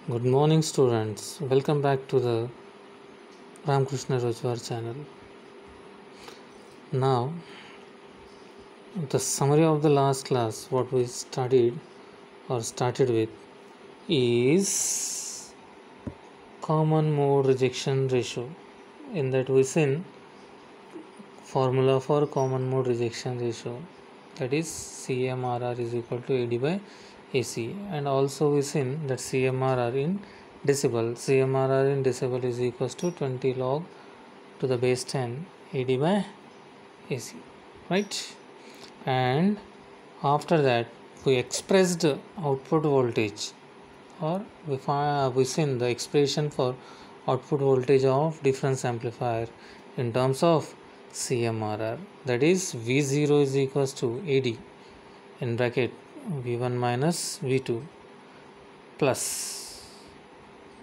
Good morning, students. Welcome back to the Ramakrishna Rojwar channel. Now, the summary of the last class, what we studied or started with, is common mode rejection ratio. In that, we seen formula for common mode rejection ratio, that is CMRR is equal to AD by AC, and also we seen that CMRR in decibel is equals to 20 log to the base 10 AD by AC, right? And after that we expressed output voltage, or we seen the expression for output voltage of difference amplifier in terms of CMRR, that is V0 is equals to AD in bracket V1 minus V2 plus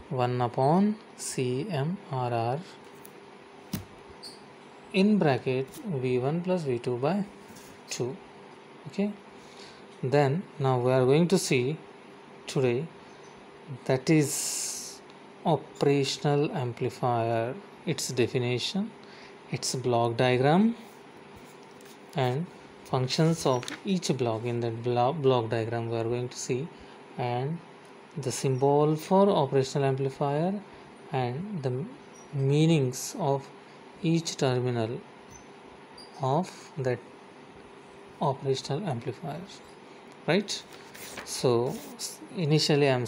1 upon CMRR in bracket V1 plus V2 by 2. Okay, then now we are going to see today, that is operational amplifier, its definition, its block diagram, and functions of each block in that block diagram we are going to see, and the symbol for operational amplifier and the meanings of each terminal of that operational amplifier, right? So initially I'm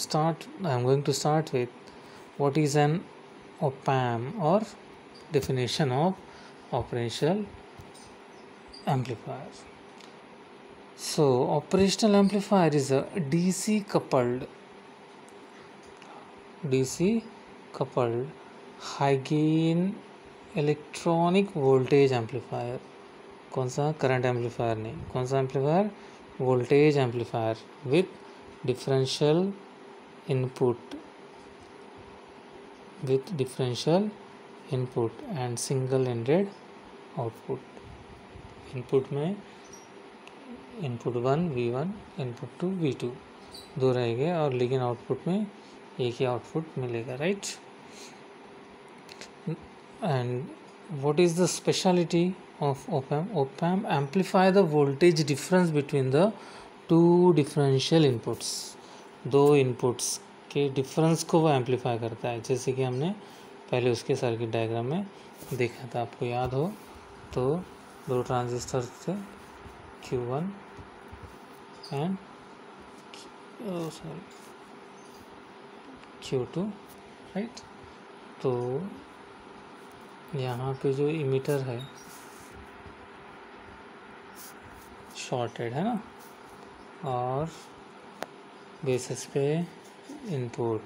going to start with what is an op-amp, or definition of operational amplifier. So operational amplifier is a DC coupled high gain electronic voltage amplifier. कौन सा? Current amplifier नहीं. कौन सा amplifier? Voltage amplifier with differential input and single ended output. Input में input 1 V1, input 2 V2 दो रहेंगे, और लेकिन आउटपुट में एक ही आउटपुट मिलेगा, right? And what is the speciality of op-amp? Op-amp amplify the voltage difference between the two differential inputs. दो inputs के डिफरेंस को वो एम्पलीफाई करता है, जैसे कि हमने पहले उसके सर्किट डायग्राम में देखा था. आपको याद हो तो दो ट्रांजिस्टर थे, Q1 एंड Q2, राइट? तो यहाँ पे जो इमीटर है शॉर्टेड है ना, और बेसिस पे इनपुट.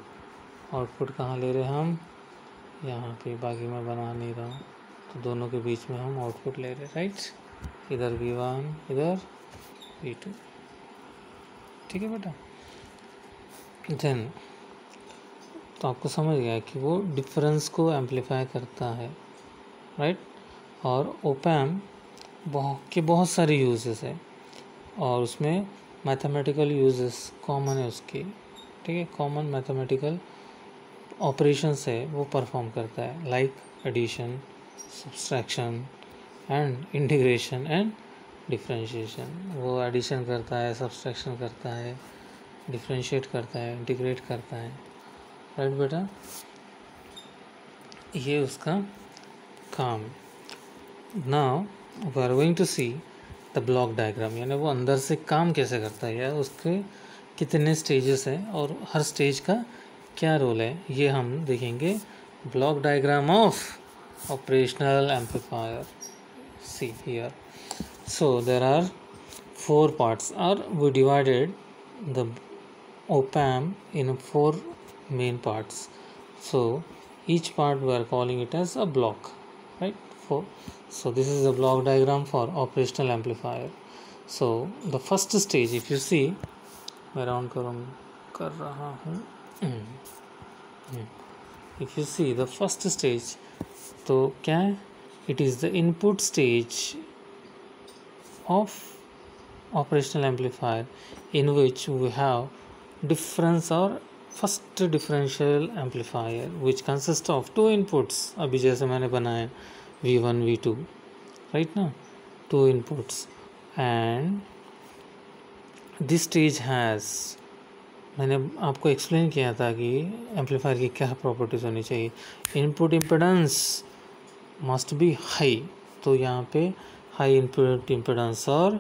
आउटपुट कहाँ ले रहे हैं हम? यहाँ पे. बाकी मैं बना नहीं रहा हूँ, तो दोनों के बीच में हम आउटपुट ले रहे हैं, राइट? इधर V1, इधर V2. ठीक है बेटा? देन तो आपको समझ गया कि वो डिफरेंस को एम्पलीफाई करता है, राइट? और ओपैम्प के बहुत सारे यूजेस है, और उसमें मैथमेटिकल यूजेस कॉमन है उसके. ठीक है? कॉमन मैथमेटिकल ऑपरेशंस है वो परफॉर्म करता है, like addition, subtraction and integration and differentiation. वो एडिशन करता है, सब्सट्रैक्शन करता है, डिफरेंशिएट करता है, इंटीग्रेट करता है, राइट बेटा? ये उसका काम. Now we are going to see the block diagram, यानी वो अंदर से काम कैसे करता है, या उसके कितने स्टेजेस हैं और हर स्टेज का क्या रोल है, ये हम देखेंगे. Block diagram of operational amplifier. See here. So there are 4 parts, or we divided the op-amp in 4 main parts. So each part we are calling it as a block, right? So this is a block diagram for operational amplifier. So the first stage, if you see, मैं round कर रहा हूँ. If you see the first stage, तो क्या है? It is the input stage of operational amplifier, in which we have difference or first differential amplifier which consist of to inputs, अभी जैसे मैंने बनाया V1 V2, राइट ना, to inputs, and this stage has, मैंने आपको explain किया था कि एम्पलीफायर की क्या प्रॉपर्टीज़ होनी चाहिए। Input impedance must be high, तो यहाँ पे हाई इनपुट इम्पिडेंस और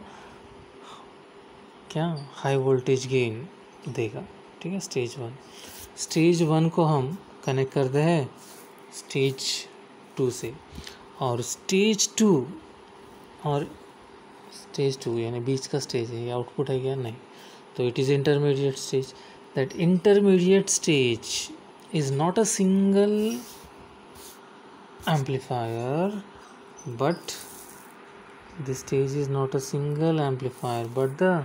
क्या हाई वोल्टेज गेन देगा, ठीक है। स्टेज वन को हम कनेक्ट करते हैं स्टेज 2 से, और स्टेज टू यानी बीच का स्टेज है, ये आउटपुट है क्या, नहीं, तो it is intermediate stage. That intermediate stage is not a single amplifier, but this stage is not a single amplifier but the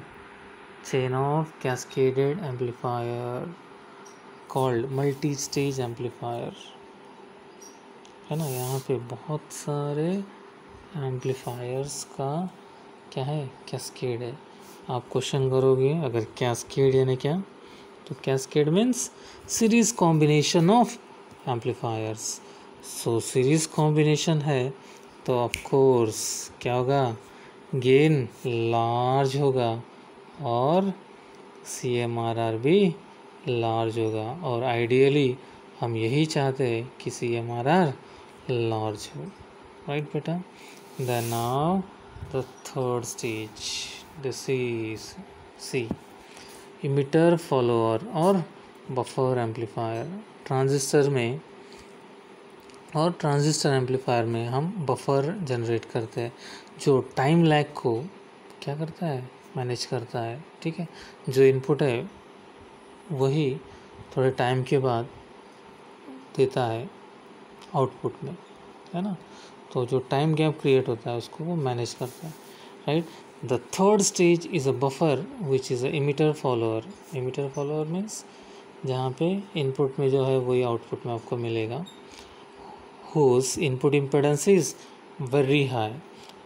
chain of cascaded amplifier called multi-stage amplifier, है ना। यहाँ पे बहुत सारे एम्पलीफायर्स का क्या है, कैस्केड है। आप क्वेश्चन करोगे अगर कैस्केड यानी क्या, तो cascade means series combination of amplifiers. So series combination है तो ऑफ कोर्स क्या होगा, गेन लार्ज होगा और CMRR भी लार्ज होगा, और आइडियली हम यही चाहते हैं कि CMRR लार्ज हो, राइट बेटा। Then now the third stage, this is C, emitter follower और बफर एम्पलीफायर। ट्रांजिस्टर में और ट्रांजिस्टर एम्पलीफायर में हम बफर जनरेट करते हैं जो टाइम लैग को क्या करता है, मैनेज करता है, ठीक है। जो इनपुट है वही थोड़े टाइम के बाद देता है आउटपुट में, है ना, तो जो टाइम गैप क्रिएट होता है उसको वो मैनेज करता है, right. The third stage is a buffer which is a emitter follower. Emitter follower means जहाँ पे इनपुट में जो है वही आउटपुट में आपको मिलेगा, whose input impedance is very high,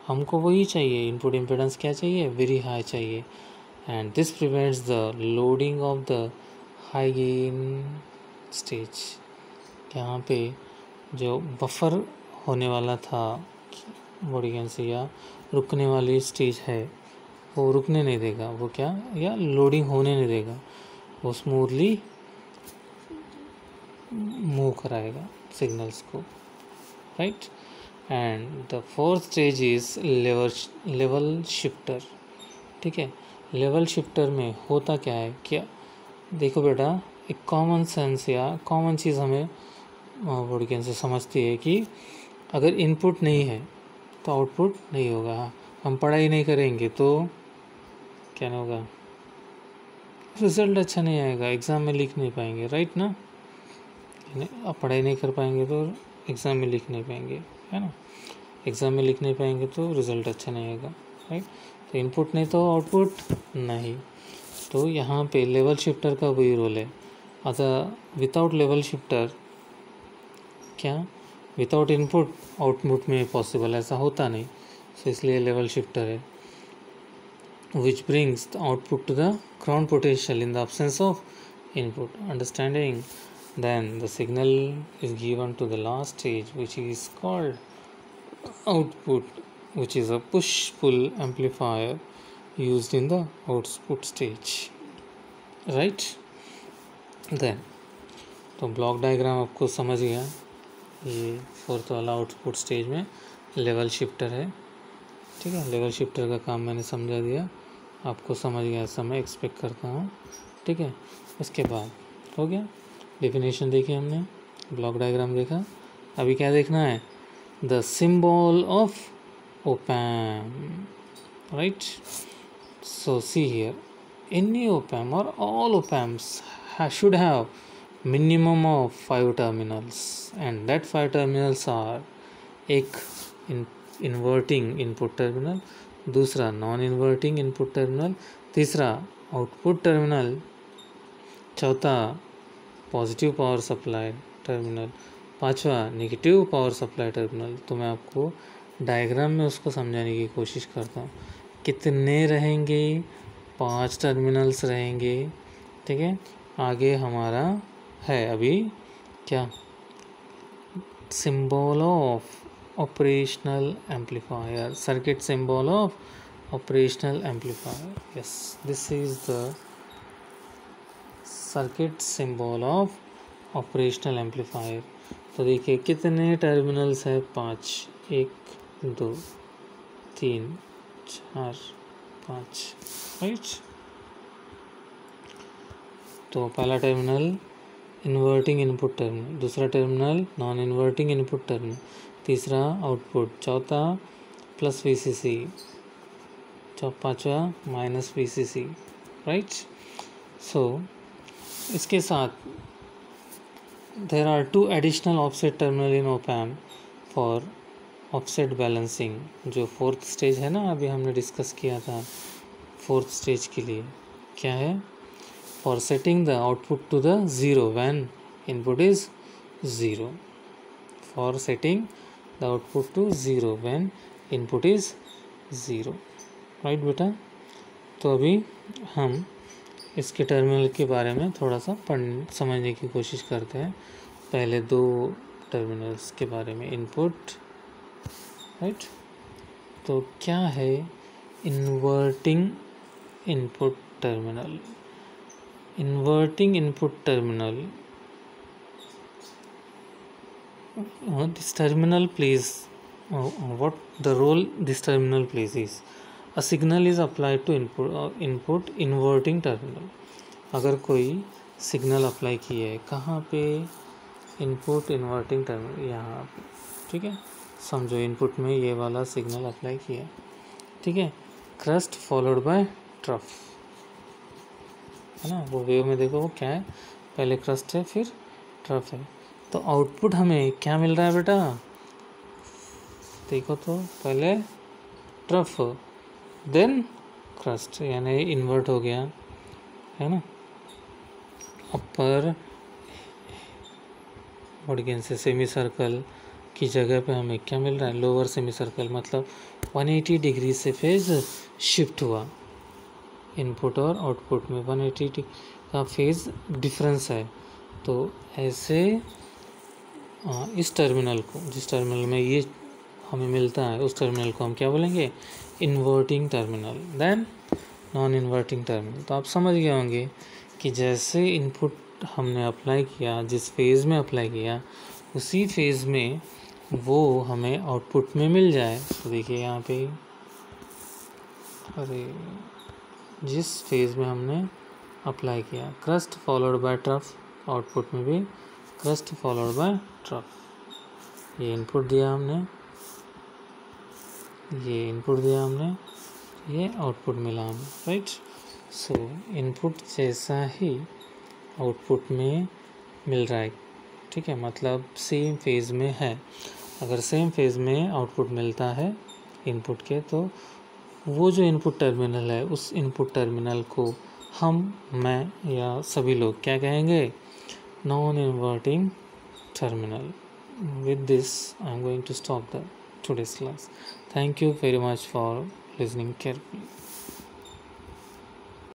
हमको वही चाहिए, इनपुट इम्पिडेंस क्या चाहिए, वेरी हाई चाहिए, and this prevents the loading of the high gain stage. यहाँ पे जो बफर होने वाला था बॉडी से या रुकने वाली स्टेज है वो रुकने नहीं देगा, वो क्या, या लोडिंग होने नहीं देगा, वो स्मूथली मूव कराएगा सिग्नल्स को, right. And the fourth stage is level shifter, ठीक है। लेवल शिफ्टर में होता क्या है, क्या देखो बेटा, एक कॉमन सेंस या कॉमन चीज़ हमें बॉडी से समझती है कि अगर इनपुट नहीं है तो आउटपुट नहीं होगा, हम पढ़ाई नहीं करेंगे तो क्या नहीं होगा, रिजल्ट अच्छा नहीं आएगा, एग्ज़ाम में लिख नहीं पाएंगे, राइट ना। अब पढ़ाई नहीं कर पाएंगे तो एग्ज़ाम में लिख नहीं पाएंगे, है ना, एग्ज़ाम में लिख नहीं पाएंगे तो रिज़ल्ट अच्छा नहीं आएगा, राइट। तो इनपुट नहीं तो आउटपुट नहीं, तो यहाँ पे लेवल शिफ्टर का वही रोल है। अगर विदाउट लेवल शिफ्टर क्या, विदाउट इनपुट आउटपुट में पॉसिबल, ऐसा होता नहीं, तो इसलिए लेवल शिफ्टर है, which brings the output to the ground potential in the absence of input. Understanding? Then the signal is given to the last stage, which is called output, which is a push-pull amplifier used in the output stage, right? Then तो block diagram आपको समझ गया, ये fourth वाला output stage में level shifter है, ठीक है। लेवल शिफ्टर का काम मैंने समझा दिया, आपको समझ गया ऐसा मैं एक्सपेक्ट करता हूँ, ठीक है। उसके बाद हो गया, डेफिनेशन देखी हमने, ब्लॉक डायग्राम देखा, अभी क्या देखना है, the symbol of opamp, right. So see here, any opamp or all opamps should have minimum of 5 terminals, and that 5 terminals are एक इन्वर्टिंग इनपुट टर्मिनल, दूसरा नॉन इन्वर्टिंग इनपुट टर्मिनल, तीसरा output terminal, चौथा positive power supply terminal, पांचवा negative power supply terminal. तो मैं आपको diagram में उसको समझाने की कोशिश करता हूँ। कितने रहेंगे, 5 टर्मिनल्स रहेंगे, ठीक है। आगे हमारा है अभी क्या, symbol of operational amplifier, circuit symbol of operational amplifier. Yes, this is the circuit symbol of operational amplifier. तो देखिए कितने टर्मिनल्स है, 5, 1 2 3 4 5, राइट। तो पहला टर्मिनल इन्वर्टिंग इनपुट टर्मिनल, दूसरा terminal non inverting input terminal, तीसरा आउटपुट, चौथा प्लस VCC, पाँचवा माइनस VCC, राइट। सो इसके साथ there are 2 additional offset terminal in op amp for offset balancing, जो 4th स्टेज है ना, अभी हमने डिस्कस किया था 4th स्टेज के लिए क्या है, for setting the output to the 0 when input is 0, for setting the output to 0 when input is 0, right बेटा। तो अभी हम इसके टर्मिनल के बारे में थोड़ा सा समझने की कोशिश करते हैं। पहले 2 टर्मिनल्स के बारे में, इनपुट, राइट। तो क्या है inverting input terminal? Inverting input terminal, this terminal plays what the role this terminal plays is a signal is applied to input inverting terminal। अगर कोई सिग्नल अप्लाई किया है कहाँ पे, इनपुट इन्वर्टिंग टर्मिनल, यहाँ पे, ठीक है। समझो इनपुट में ये वाला सिग्नल अप्लाई किया, ठीक है, क्रस्ट फॉलोड बाय ट्रफ, है ना। वो वेव में देखो वो क्या है, पहले क्रस्ट है फिर ट्रफ है। तो आउटपुट हमें क्या मिल रहा है बेटा, देखो तो पहले ट्रफ देन क्रस्ट, यानी इन्वर्ट हो गया, है ना। अपर ऑडियंस से सेमी सर्कल की जगह पे हमें क्या मिल रहा है, लोअर सेमी सर्कल, मतलब 180 डिग्री से फेज शिफ्ट हुआ, इनपुट और आउटपुट में 180 का फेज डिफरेंस है। तो ऐसे इस टर्मिनल को, जिस टर्मिनल में ये हमें मिलता है उस टर्मिनल को हम क्या बोलेंगे, inverting terminal, then non inverting terminal. तो आप समझ गए होंगे कि जैसे इनपुट हमने अप्लाई किया, जिस फेज़ में अप्लाई किया उसी फेज़ में वो हमें आउटपुट में मिल जाए। तो देखिए यहाँ पे, अरे जिस फेज़ में हमने अप्लाई किया, crust followed by trough, output में भी क्रस्ट फॉलोड बाय ट्रफ। ये इनपुट दिया हमने, ये इनपुट दिया हमने, ये आउटपुट मिला हमें, राइट। सो इनपुट जैसा ही आउटपुट में मिल रहा है, ठीक है, मतलब सेम फेज़ में है। अगर सेम फेज़ में आउटपुट मिलता है इनपुट के, तो वो जो इनपुट टर्मिनल है उस इनपुट टर्मिनल को मैं या सभी लोग क्या कहेंगे, non inverting terminal. With this, I am going to stop the today's class. Thank you very much for listening carefully.